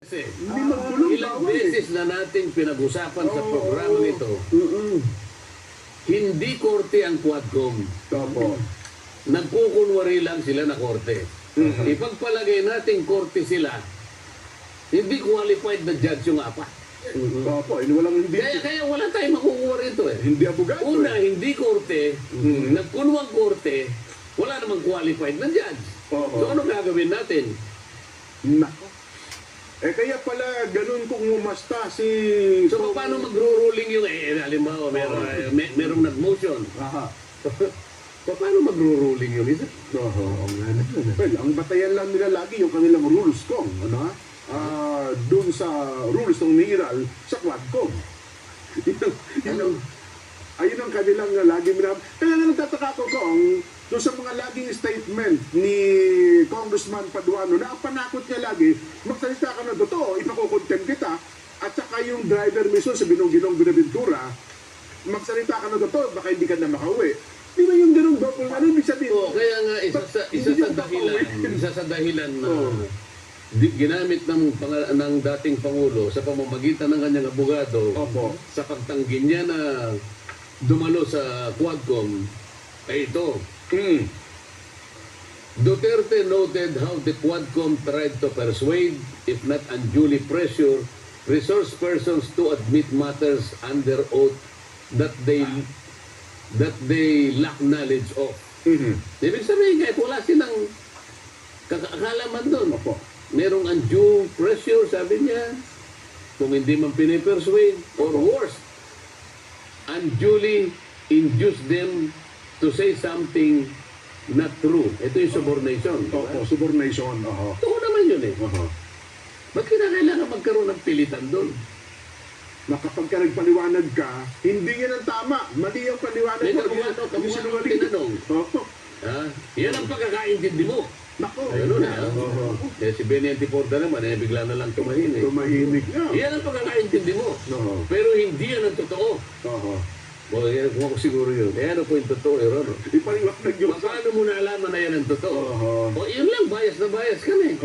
Hindi magulong Ilang beses na natin pinag-usapan sa programang ito, hindi korte ang Quadcom. Opo. Nagkukunwari lang sila na korte. Ipagpalagay natin korte sila, hindi qualified na judge yung apat. Opo, walang hindi. Kaya wala tayong makukuha rito eh. Hindi abogado. Una, hindi korte, nagkunwang korte, wala namang qualified na judge. So ano gagawin natin? Nako. Kaya pala ganun kung umasta si... So paano magro-ruling yung, halimbawa, merong nag-motion. Aha. Paano magro-ruling yung isa? Well, ang batayan lang nila lagi yung kanilang rules kong, ano ha? Doon sa rules ng niral sa Quadcom. Ayun ang kanilang lagi kaya nga nagtataka ko kung doon sa mga laging statement ni Congressman Paduano na ang panakot niya lagi, magsalita ka ng totoo, ipakukontempt kita, at saka yung driver mismo sa Ginong Binaventura, magsalita ka ng totoo, baka hindi ka na makauwi. Di ba yung ganong double, ano ibig sabihin? Kaya nga, isa sa dahilan na ginamit ng dating Pangulo sa pamamagitan ng kanyang abogado sa pagtanggi niya na dumalo sa Quadcom ay ito. Duterte noted how the Quadcom tried to persuade, if not unduly pressure, resource persons to admit matters under oath that they lack knowledge of. Ibig sabihin, kahit wala silang kakalaman doon. Merong undue pressure, sabi niya, kung hindi man pinipersuade, or worse, unduly induce them to say something not true. Ito yung subornation. Subornation. Oo naman yun eh. Ba't kinakailangan magkaroon ng pilitan doon? Na kapag ka nagpaliwanag ka, hindi yan ang tama. Mali ang paliwanag mo. Kamukha tinanong. Yan ang pagkakaintindi mo. Nako. Ayun na. Si Benedict Porta naman, bigla na lang tumahimik. Tumahimik na. Yan ang pagkakaintindi mo. Pero hindi yan ang totoo. Kung ako siguro yun. Ano po yung totoo, Ron? Ipaliwanag yung... Paano mo naalaman na yan ang totoo? Yun lang, bias na bias kami.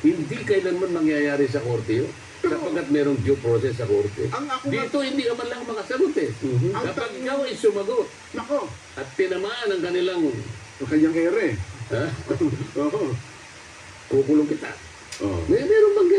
Hindi kailanman mangyayari sa korte yun. Sapagkat merong due process sa korte. Dito hindi ka man lang makasagot eh. Kapag ikaw ay sumagot at tinamaan ang kanyang ere. Kukulong kita. Meron bang